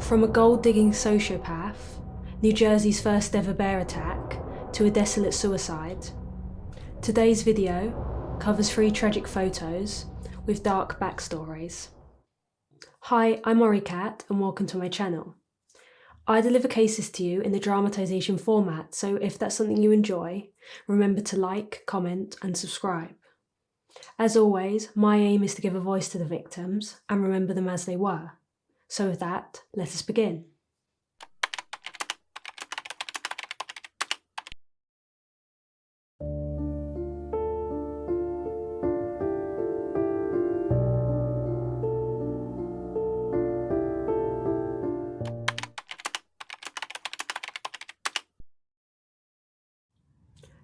From a gold-digging sociopath, New Jersey's first ever bear attack, to a desolate suicide, today's video covers 3 tragic photos with dark backstories. Hi, I'm Oricat and welcome to my channel. I deliver cases to you in the dramatisation format, so if that's something you enjoy, remember to like, comment and subscribe. As always, my aim is to give a voice to the victims and remember them as they were. So with that, let us begin.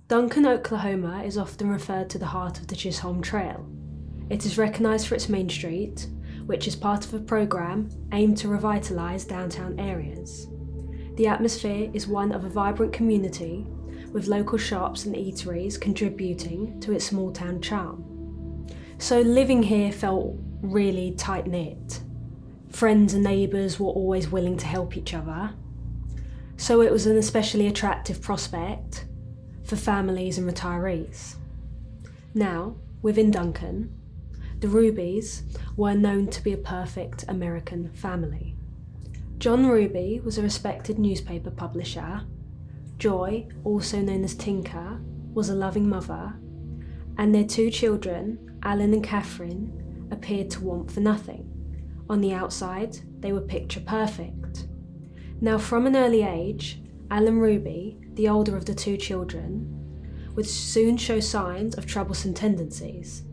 Duncan, Oklahoma is often referred to the heart of the Chisholm Trail. It is recognised for its main street, which is part of a programme aimed to revitalise downtown areas. The atmosphere is one of a vibrant community, with local shops and eateries contributing to its small town charm. So living here felt really tight-knit. Friends and neighbours were always willing to help each other. So it was an especially attractive prospect for families and retirees. Now, within Duncan, the Rubies were known to be a perfect American family. John Ruby was a respected newspaper publisher. Joy, also known as Tinker, was a loving mother, and their 2 children, Alan and Catherine, appeared to want for nothing. On the outside, they were picture perfect. Now, from an early age, Alan Ruby, the older of the 2 children, would soon show signs of troublesome tendencies.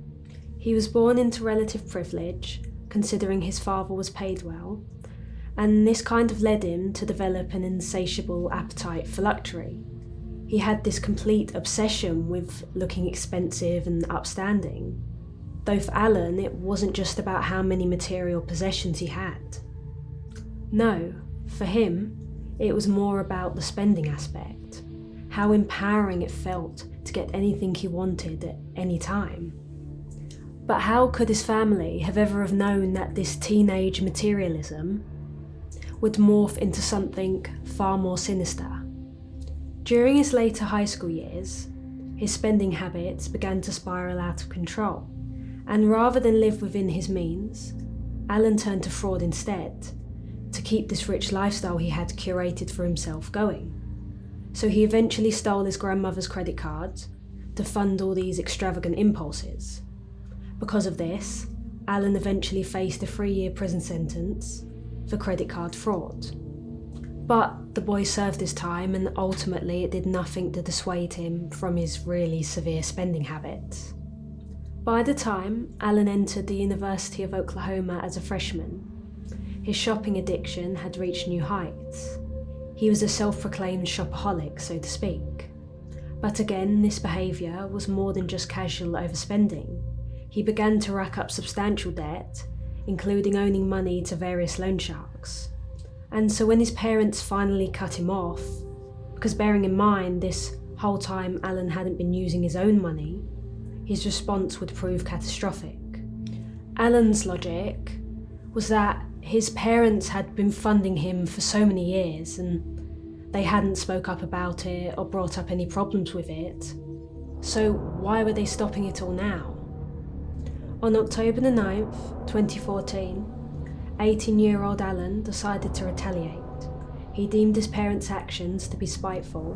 He was born into relative privilege, considering his father was paid well, and this kind of led him to develop an insatiable appetite for luxury. He had this complete obsession with looking expensive and upstanding. Though for Alan, it wasn't just about how many material possessions he had. No, for him, it was more about the spending aspect, how empowering it felt to get anything he wanted at any time. But how could his family have ever have known that this teenage materialism would morph into something far more sinister? During his later high school years, his spending habits began to spiral out of control, and rather than live within his means, Alan turned to fraud instead, to keep this rich lifestyle he had curated for himself going. So he eventually stole his grandmother's credit card to fund all these extravagant impulses. Because of this, Alan eventually faced a 3-year prison sentence for credit card fraud. But the boy served his time, and ultimately it did nothing to dissuade him from his really severe spending habits. By the time Alan entered the University of Oklahoma as a freshman, his shopping addiction had reached new heights. He was a self-proclaimed shopaholic, so to speak. But again, this behaviour was more than just casual overspending. He began to rack up substantial debt, including owning money to various loan sharks. And so when his parents finally cut him off, because bearing in mind this whole time Alan hadn't been using his own money, his response would prove catastrophic. Alan's logic was that his parents had been funding him for so many years and they hadn't spoke up about it or brought up any problems with it. So why were they stopping it all now? On October the 9th, 2014, 18-year-old Alan decided to retaliate. He deemed his parents' actions to be spiteful,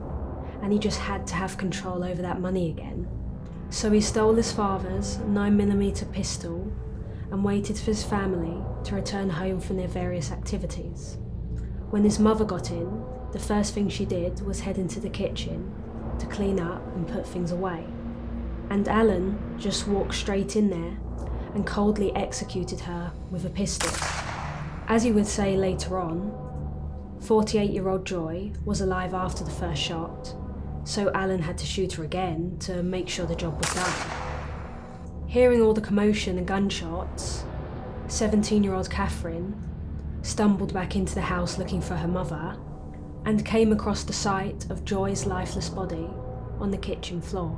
and he just had to have control over that money again. So he stole his father's 9mm pistol and waited for his family to return home from their various activities. When his mother got in, the first thing she did was head into the kitchen to clean up and put things away. And Alan just walked straight in there and coldly executed her with a pistol. As he would say later on, 48-year-old Joy was alive after the first shot, so Alan had to shoot her again to make sure the job was done. Hearing all the commotion and gunshots, 17-year-old Catherine stumbled back into the house looking for her mother and came across the sight of Joy's lifeless body on the kitchen floor.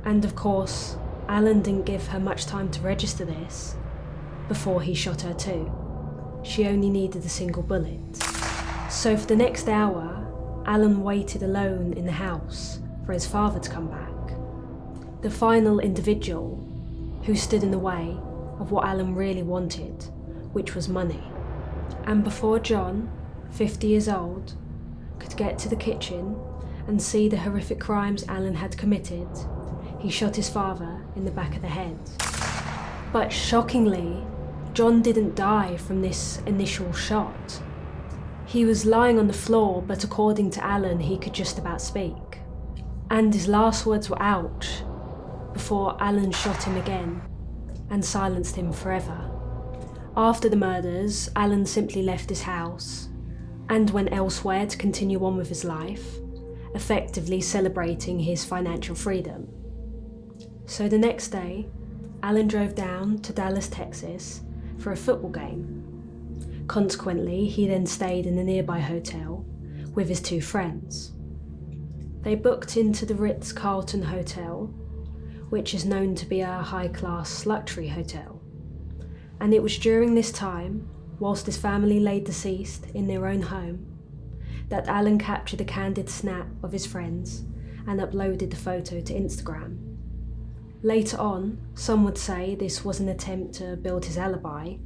And of course, Alan didn't give her much time to register this before he shot her too. she only needed a single bullet. So for the next hour, Alan waited alone in the house for his father to come back, the final individual who stood in the way of what Alan really wanted, which was money. And before John, 50 years old, could get to the kitchen and see the horrific crimes Alan had committed, he shot his father in the back of the head. But shockingly, John didn't die from this initial shot. He was lying on the floor, but according to Alan, he could just about speak. And his last words were "ouch," before Alan shot him again and silenced him forever. After the murders, Alan simply left his house and went elsewhere to continue on with his life, effectively celebrating his financial freedom. So the next day, Alan drove down to Dallas, Texas for a football game. Consequently, he then stayed in a nearby hotel with his two friends. They booked into the Ritz-Carlton Hotel, which is known to be a high-class luxury hotel. And it was during this time, whilst his family lay deceased in their own home, that Alan captured a candid snap of his friends and uploaded the photo to Instagram. Later on, some would say this was an attempt to build his alibi,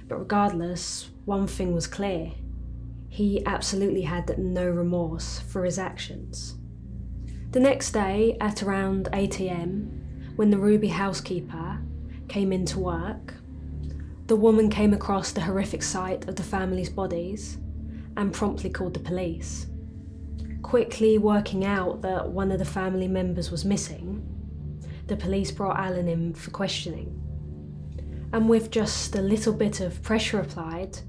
but regardless, one thing was clear. He absolutely had no remorse for his actions. The next day, at around 8 AM, when the Ruby housekeeper came in to work, the woman came across the horrific sight of the family's bodies and promptly called the police. Quickly working out that one of the family members was missing, the police brought Alan in for questioning. And with just a little bit of pressure applied,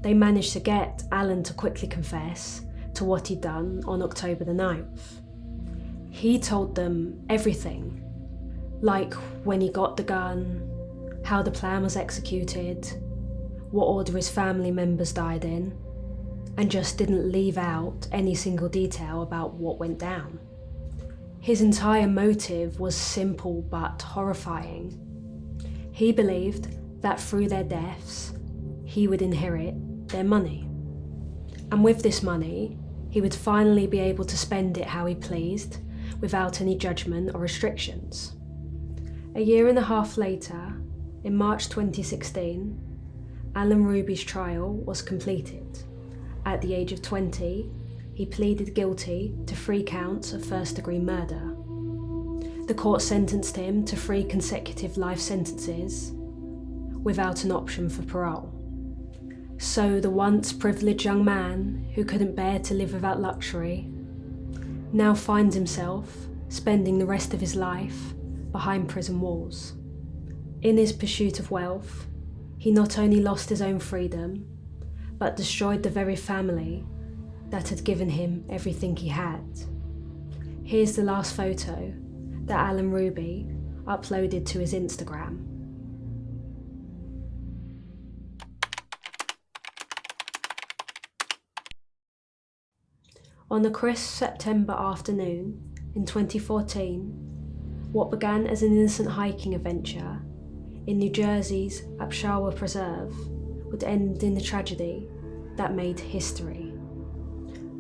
they managed to get Alan to quickly confess to what he'd done on October the 9th. He told them everything, like when he got the gun, how the plan was executed, what order his family members died in, and just didn't leave out any single detail about what went down. His entire motive was simple but horrifying. He believed that through their deaths, he would inherit their money. And with this money, he would finally be able to spend it how he pleased, without any judgment or restrictions. A year and a half later, in March 2016, Alan Ruby's trial was completed. At the age of 20, he pleaded guilty to 3 counts of first-degree murder. The court sentenced him to 3 consecutive life sentences without an option for parole. So the once privileged young man who couldn't bear to live without luxury now finds himself spending the rest of his life behind prison walls. In his pursuit of wealth, he not only lost his own freedom, but destroyed the very family that had given him everything he had. Here's the last photo that Alan Ruby uploaded to his Instagram. On a crisp September afternoon in 2014, what began as an innocent hiking adventure in New Jersey's Upshawa Preserve would end in a tragedy that made history.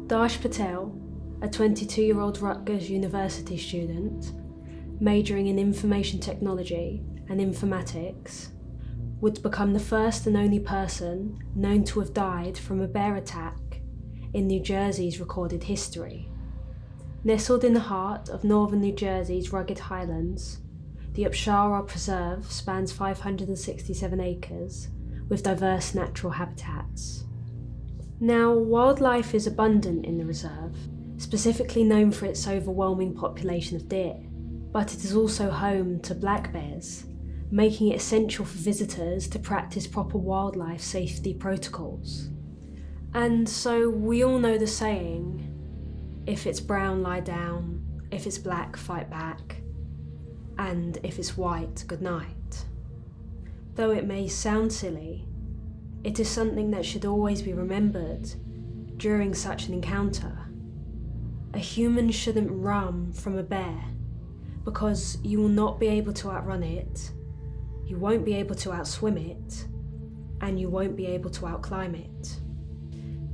Darsh Patel, a 22-year-old Rutgers University student, majoring in information technology and informatics, would become the first and only person known to have died from a bear attack in New Jersey's recorded history. Nestled in the heart of northern New Jersey's rugged highlands, the Upshawa Preserve spans 567 acres with diverse natural habitats. Now, wildlife is abundant in the reserve, specifically known for its overwhelming population of deer, but it is also home to black bears, making it essential for visitors to practice proper wildlife safety protocols. And so we all know the saying, if it's brown, lie down, if it's black, fight back, and if it's white, good night. Though it may sound silly, it is something that should always be remembered during such an encounter. A human shouldn't run from a bear, because you will not be able to outrun it, you won't be able to outswim it, and you won't be able to outclimb it.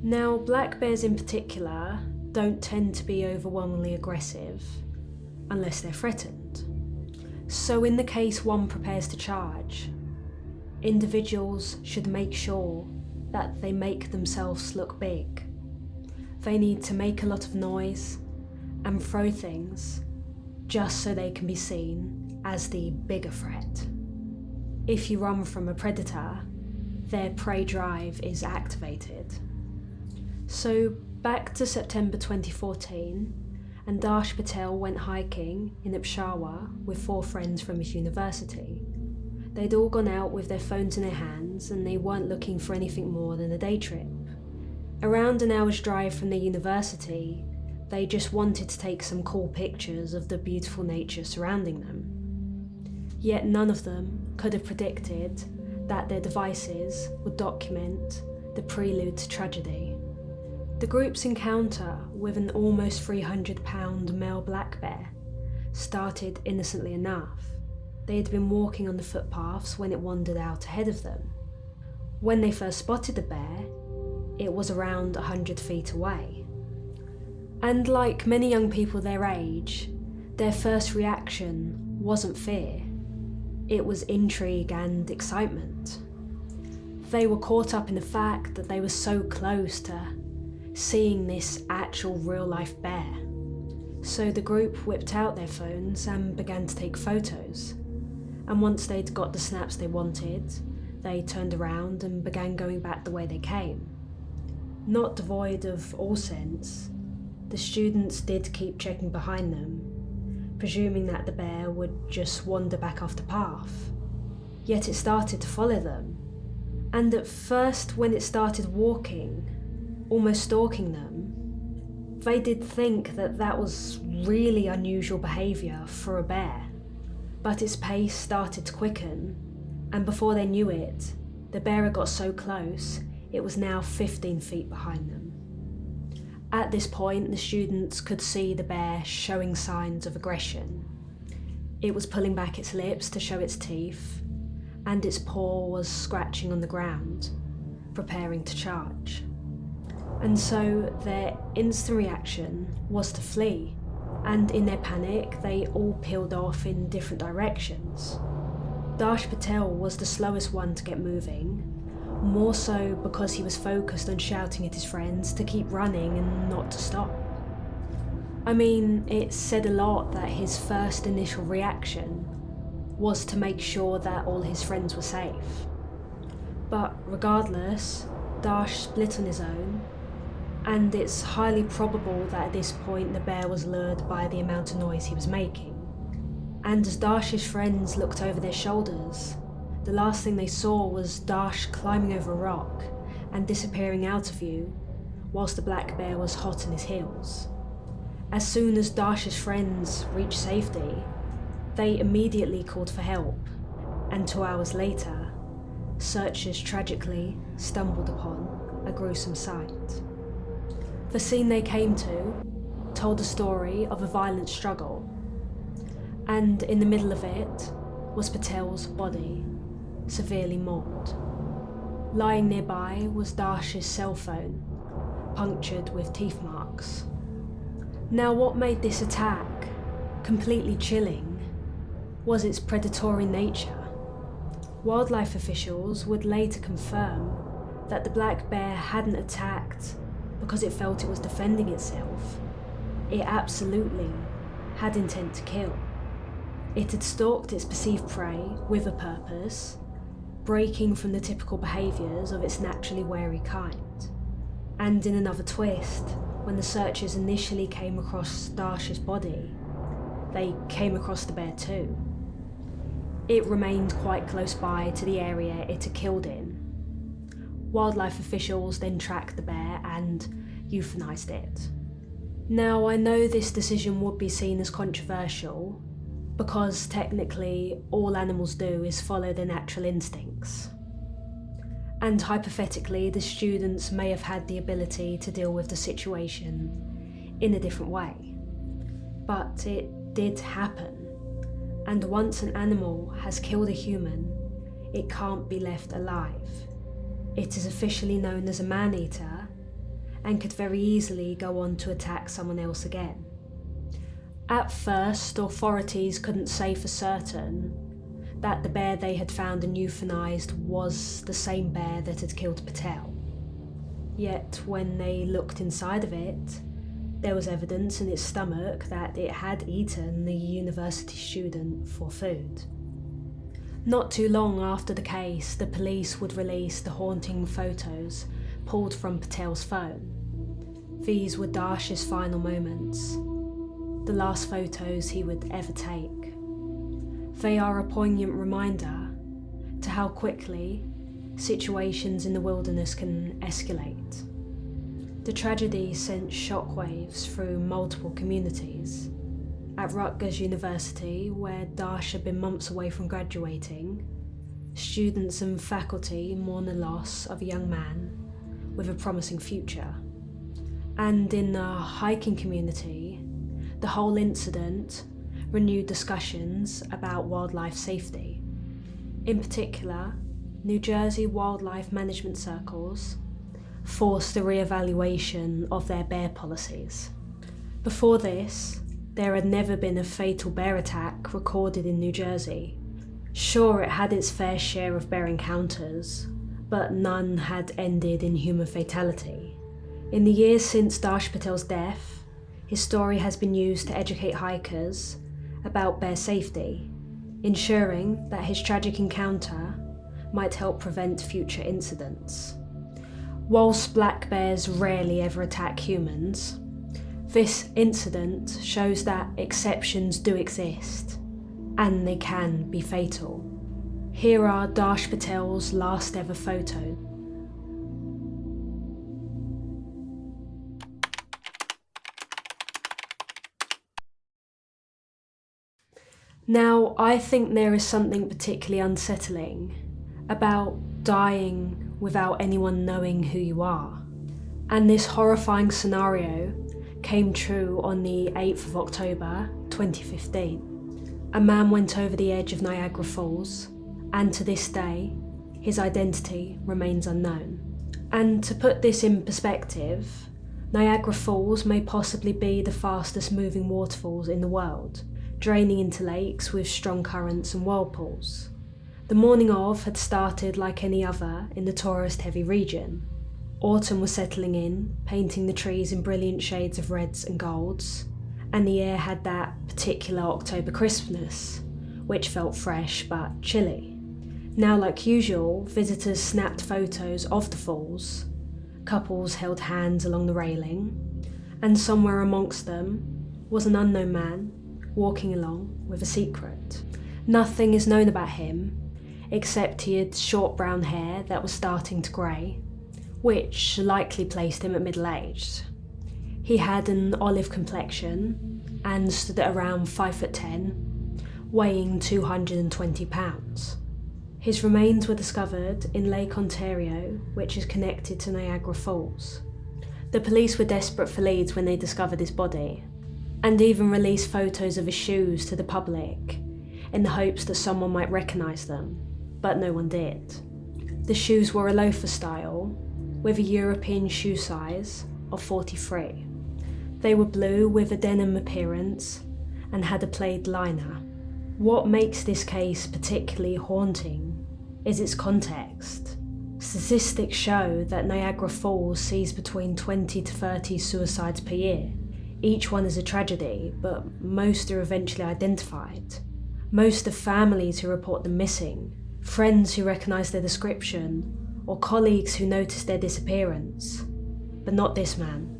Now, black bears in particular don't tend to be overwhelmingly aggressive unless they're threatened. So in the case one prepares to charge, individuals should make sure that they make themselves look big. They need to make a lot of noise and throw things just so they can be seen as the bigger threat. If you run from a predator, their prey drive is activated. So back to September 2014, and Darsh Patel went hiking in Peshawar with 4 friends from his university. They'd all gone out with their phones in their hands and they weren't looking for anything more than a day trip. Around an hour's drive from the university, they just wanted to take some cool pictures of the beautiful nature surrounding them. Yet none of them could have predicted that their devices would document the prelude to tragedy. The group's encounter with an almost 300-pound male black bear started innocently enough. They had been walking on the footpaths when it wandered out ahead of them. When they first spotted the bear, it was around 100 feet away. And like many young people their age, their first reaction wasn't fear. It was intrigue and excitement. They were caught up in the fact that they were so close to seeing this actual real-life bear. So the group whipped out their phones and began to take photos. And once they'd got the snaps they wanted, they turned around and began going back the way they came. Not devoid of all sense, the students did keep checking behind them, presuming that the bear would just wander back off the path. Yet it started to follow them, and at first when it started walking, almost stalking them, they did think that that was really unusual behaviour for a bear. But its pace started to quicken, and before they knew it, the bear had got so close it was now 15 feet behind them. At this point, the students could see the bear showing signs of aggression. It was pulling back its lips to show its teeth, and its paw was scratching on the ground, preparing to charge. And so their instant reaction was to flee, and in their panic, they all peeled off in different directions. Darsh Patel was the slowest one to get moving, more so because he was focused on shouting at his friends to keep running and not to stop. I mean, it said a lot that his first initial reaction was to make sure that all his friends were safe. But regardless, Darsh split on his own, and it's highly probable that at this point the bear was lured by the amount of noise he was making. And as Darsh's friends looked over their shoulders, the last thing they saw was Darsh climbing over a rock and disappearing out of view, whilst the black bear was hot on his heels. As soon as Darsh's friends reached safety, they immediately called for help, and 2 hours later, searchers tragically stumbled upon a gruesome sight. The scene they came to told the story of a violent struggle, and in the middle of it was Patel's body, severely mauled. Lying nearby was Darsh's cell phone, punctured with teeth marks. Now, what made this attack completely chilling was its predatory nature. Wildlife officials would later confirm that the black bear hadn't attacked because it felt it was defending itself. It absolutely had intent to kill. It had stalked its perceived prey with a purpose, breaking from the typical behaviours of its naturally wary kind. And in another twist, when the searchers initially came across Darsh's body, they came across the bear too. It remained quite close by to the area it had killed in. Wildlife officials then tracked the bear and euthanized it. Now, I know this decision would be seen as controversial, because technically all animals do is follow their natural instincts. And hypothetically, the students may have had the ability to deal with the situation in a different way. But it did happen, and once an animal has killed a human, it can't be left alive. It is officially known as a man-eater and could very easily go on to attack someone else again. At first, authorities couldn't say for certain that the bear they had found and euthanized was the same bear that had killed Patel. Yet when they looked inside of it, there was evidence in its stomach that it had eaten the university student for food. Not too long after the case, the police would release the haunting photos pulled from Patel's phone. These were Darsh's final moments, the last photos he would ever take. They are a poignant reminder to how quickly situations in the wilderness can escalate. The tragedy sent shockwaves through multiple communities. At Rutgers University, where Darsh had been months away from graduating, students and faculty mourn the loss of a young man with a promising future. And in the hiking community, the whole incident renewed discussions about wildlife safety. In particular, New Jersey wildlife management circles forced a re-evaluation of their bear policies. Before this, there had never been a fatal bear attack recorded in New Jersey. Sure, it had its fair share of bear encounters, but none had ended in human fatality. In the years since Darsh Patel's death, his story has been used to educate hikers about bear safety, ensuring that his tragic encounter might help prevent future incidents. Whilst black bears rarely ever attack humans, this incident shows that exceptions do exist, and they can be fatal. Here are Darsh Patel's last ever photos. Now, I think there is something particularly unsettling about dying without anyone knowing who you are. And this horrifying scenario came true on the 8th of October 2015. A man went over the edge of Niagara Falls, and to this day, his identity remains unknown. And to put this in perspective, Niagara Falls may possibly be the fastest moving waterfalls in the world, draining into lakes with strong currents and whirlpools. The morning of had started like any other in the tourist-heavy region. Autumn was settling in, painting the trees in brilliant shades of reds and golds, and the air had that particular October crispness, which felt fresh but chilly. Now, like usual, visitors snapped photos of the falls, couples held hands along the railing, and somewhere amongst them was an unknown man walking along with a secret. Nothing is known about him, except he had short brown hair that was starting to grey, which likely placed him at middle-aged. He had an olive complexion and stood at around 5'10", weighing 220 pounds. His remains were discovered in Lake Ontario, which is connected to Niagara Falls. The police were desperate for leads when they discovered his body, and even released photos of his shoes to the public in the hopes that someone might recognise them, but no one did. The shoes were a loafer style, with a European shoe size of 43. They were blue with a denim appearance and had a plaid liner. What makes this case particularly haunting is its context. Statistics show that Niagara Falls sees between 20 to 30 suicides per year. Each one is a tragedy, but most are eventually identified. Most are families who report them missing, friends who recognise their description, or colleagues who noticed their disappearance. But not this man.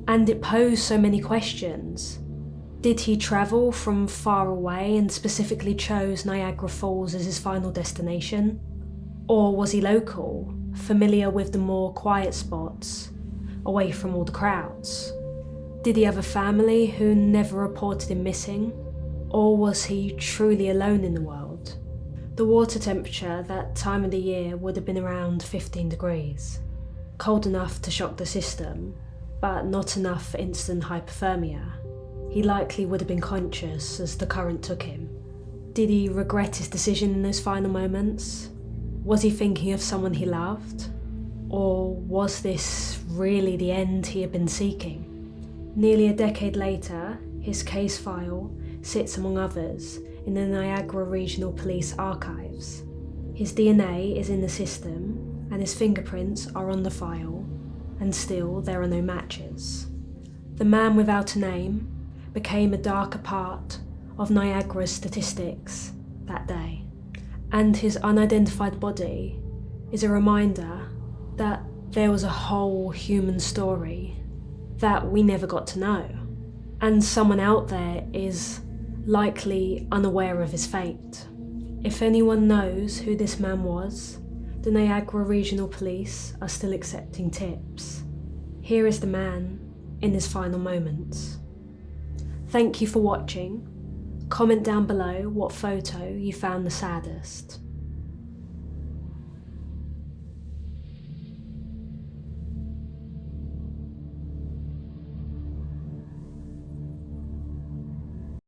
And it posed so many questions. Did he travel from far away and specifically chose Niagara Falls as his final destination? Or was he local, familiar with the more quiet spots, away from all the crowds? Did he have a family who never reported him missing? Or was he truly alone in the world? The water temperature that time of the year would have been around 15 degrees. Cold enough to shock the system, but not enough for instant hypothermia. He likely would have been conscious as the current took him. Did he regret his decision in those final moments? Was he thinking of someone he loved? Or was this really the end he had been seeking? Nearly a decade later, his case file sits among others in the Niagara Regional Police Archives. His DNA is in the system and his fingerprints are on the file, and still there are no matches. The man without a name became a darker part of Niagara's statistics that day, and his unidentified body is a reminder that there was a whole human story that we never got to know, and someone out there is likely unaware of his fate. If anyone knows who this man was, the Niagara Regional Police are still accepting tips. Here is the man in his final moments. Thank you for watching. Comment down below what photo you found the saddest.